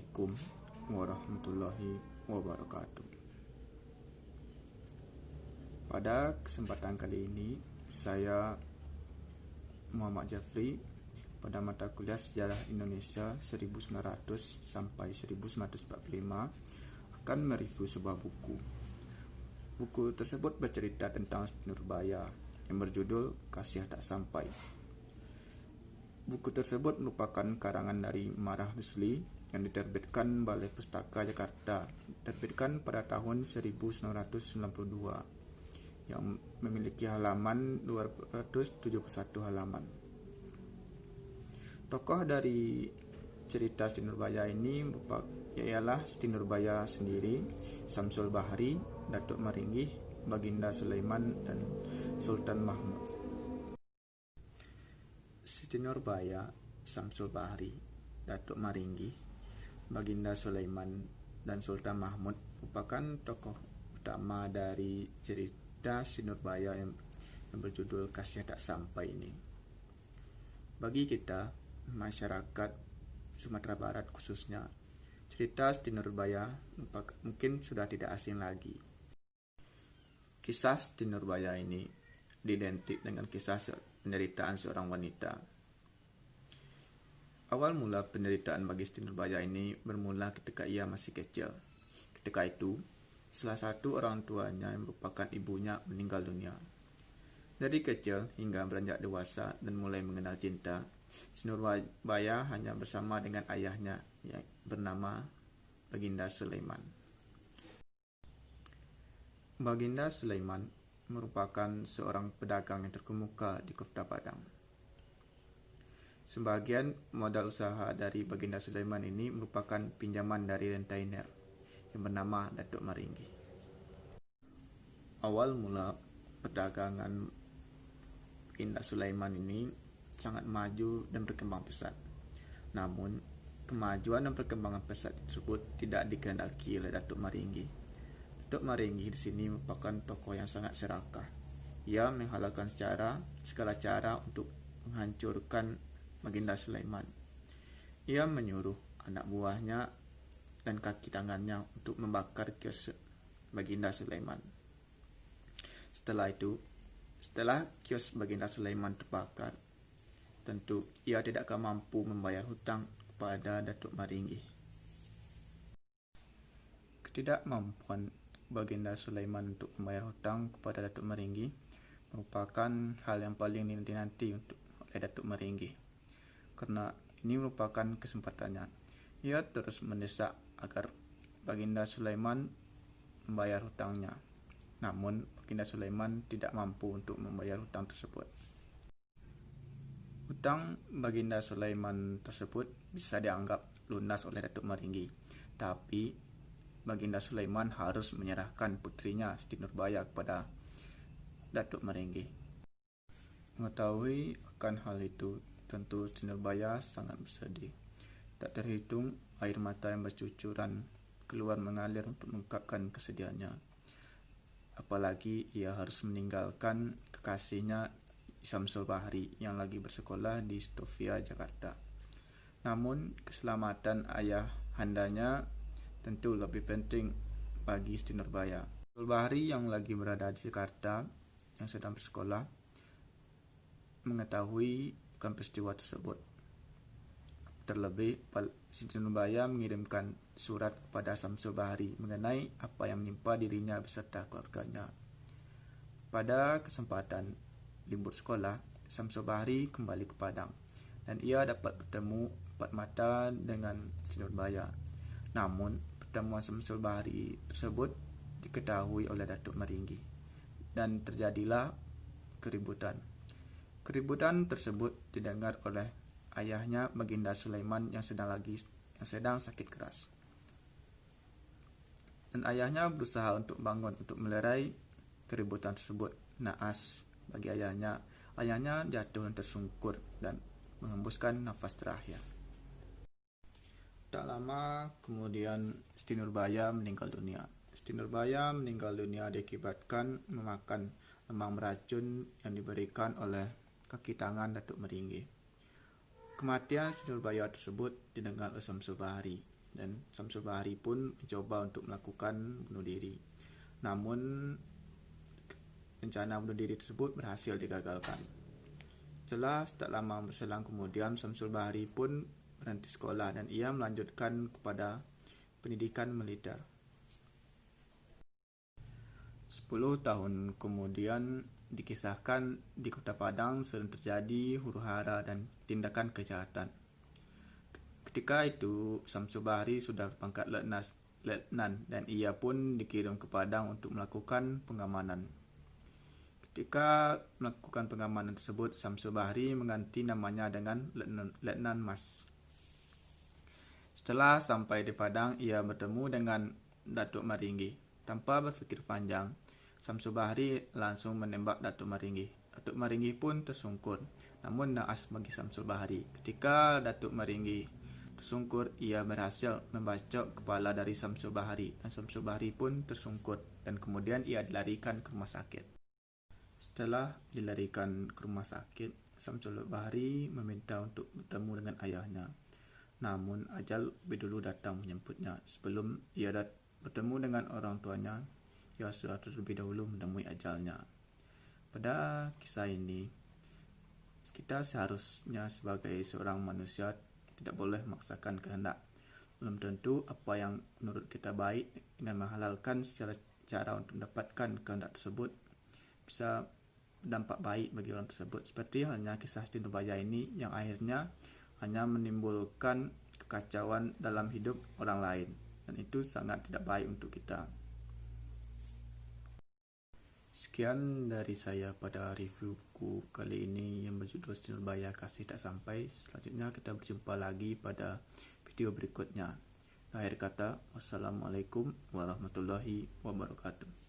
Assalamualaikum warahmatullahi wabarakatuh. Pada kesempatan kali ini, saya Muhammad Jafri pada mata kuliah Sejarah Indonesia 1900 sampai 1945 akan mereview sebuah buku. Buku tersebut bercerita tentang Siti Nurbaya yang berjudul Kasih Tak Sampai. Buku tersebut merupakan karangan dari Marah Rusli yang diterbitkan Balai Pustaka Jakarta, diterbitkan pada tahun 1992, yang memiliki halaman 271 halaman. Tokoh dari cerita Siti Nurbaya ini ialah Siti Nurbaya sendiri, Syamsul Bahri, Datuk Maringgih, Baginda Sulaiman, dan Sultan Mahmud. Siti Nurbaya, Syamsul Bahri, Datuk Maringgih, Baginda Sulaiman, dan Sultan Mahmud merupakan tokoh utama dari cerita Siti Nurbaya yang berjudul Kasih Tak Sampai ini. Bagi kita, masyarakat Sumatera Barat khususnya, cerita Siti Nurbaya mungkin sudah tidak asing lagi. Kisah Siti Nurbaya ini identik dengan kisah penderitaan seorang wanita. Awal mula penderitaan bagi Siti Nurbaya ini bermula ketika ia masih kecil. Ketika itu, salah satu orang tuanya yang merupakan ibunya meninggal dunia. Dari kecil hingga beranjak dewasa dan mulai mengenal cinta, Siti Nurbaya hanya bersama dengan ayahnya yang bernama Baginda Sulaiman. Baginda Sulaiman merupakan seorang pedagang yang terkemuka di Kota Padang. Sebagian modal usaha dari Baginda Sulaiman ini merupakan pinjaman dari rentainer yang bernama Datuk Maringgih. Awal mula perdagangan Baginda Sulaiman ini sangat maju dan berkembang pesat. Namun, kemajuan dan perkembangan pesat tersebut tidak dikehendaki oleh Datuk Maringgih. Datuk Maringgih di sini merupakan tokoh yang sangat serakah. Ia menghalalkan segala cara untuk menghancurkan Baginda Sulaiman. Ia menyuruh anak buahnya dan kaki tangannya untuk membakar kios Baginda Sulaiman. Setelah kios Baginda Sulaiman terbakar, tentu ia tidak akan mampu membayar hutang kepada Datuk Maringgih. Ketidakmampuan Baginda Sulaiman untuk membayar hutang kepada Datuk Maringgih merupakan hal yang paling dinanti oleh Datuk Maringgih. Karena ini merupakan kesempatannya, ia terus mendesak agar Baginda Sulaiman membayar hutangnya. Namun, Baginda Sulaiman tidak mampu untuk membayar hutang tersebut. Hutang Baginda Sulaiman tersebut bisa dianggap lunas oleh Datuk Maringgih, tapi Baginda Sulaiman harus menyerahkan putrinya Siti Nurbaya kepada Datuk Maringgih. Mengetahui akan hal itu, tentu Siti Nurbaya sangat bersedih. Tak terhitung air mata yang bercucuran keluar mengalir untuk mengungkapkan kesedihannya. Apalagi ia harus meninggalkan kekasihnya Syamsul Bahri yang lagi bersekolah di Stovia, Jakarta. Namun, keselamatan ayah handanya tentu lebih penting bagi Siti Nurbaya. Syamsul Bahri yang lagi berada di Jakarta, yang sedang bersekolah, mengetahui akan peristiwa tersebut. Terlebih, Siti Nurbaya mengirimkan surat kepada Syamsul Bahri mengenai apa yang menimpa dirinya beserta keluarganya. Pada kesempatan libur sekolah, Syamsul Bahri kembali ke Padang dan ia dapat bertemu empat mata dengan Siti Nurbaya. Namun, pertemuan Syamsul Bahri tersebut diketahui oleh Datuk Maringgih dan terjadilah keributan. Keributan tersebut didengar oleh ayahnya Baginda Sulaiman yang sedang sakit keras. Dan ayahnya berusaha untuk bangun untuk melerai keributan tersebut. Naas bagi ayahnya jatuh dan tersungkur dan menghembuskan nafas terakhir. Tak lama kemudian Siti Nurbaya meninggal dunia. Siti Nurbaya meninggal dunia diakibatkan memakan lemang beracun yang diberikan oleh kaki tangan Datuk Maringgih. Kematian Siti Nurbaya tersebut didengar oleh Syamsul Bahri. dan Samsul Bahri pun mencoba untuk melakukan bunuh diri. Namun rencana bunuh diri tersebut berhasil digagalkan. Setelah tak lama berselang kemudian, Samsul Bahri pun berhenti sekolah dan ia melanjutkan kepada pendidikan militer. 10 tahun kemudian dikisahkan di Kota Padang sedang terjadi huru-hara dan tindakan kejahatan. Ketika itu Samsul Bahri sudah berpangkat letnan dan ia pun dikirim ke Padang untuk melakukan pengamanan. Ketika melakukan pengamanan tersebut, Samsul Bahri mengganti namanya dengan Letnan Mas. Setelah sampai di Padang, ia bertemu dengan Datuk Maringgi. Tanpa berpikir panjang, Samsul Bahri langsung menembak Datuk Maringgi. Datuk Maringgi pun tersungkur. Namun naas bagi Samsul Bahri, ketika Datuk Maringgi tersungkur, ia berhasil membacok kepala dari Samsul Bahri dan Samsul Bahri pun tersungkur dan kemudian ia dilarikan ke rumah sakit. Setelah dilarikan ke rumah sakit, Samsul Bahri meminta untuk bertemu dengan ayahnya. Namun ajal lebih dulu datang menjemputnya. Sebelum ia bertemu dengan orang tuanya, ia sudah terlebih dahulu menemui ajalnya. Pada kisah ini, kita seharusnya sebagai seorang manusia tidak boleh memaksakan kehendak. Belum tentu apa yang menurut kita baik dengan menghalalkan secara cara untuk mendapatkan kehendak tersebut bisa berdampak baik bagi orang tersebut. Seperti halnya kisah Siti Nurbaya ini yang akhirnya hanya menimbulkan kekacauan dalam hidup orang lain, dan itu sangat tidak baik untuk kita. Sekian dari saya pada reviewku kali ini yang berjudul Siti Nurbaya Kasih Tak Sampai. Selanjutnya kita berjumpa lagi pada video berikutnya. Akhir kata, wassalamualaikum warahmatullahi wabarakatuh.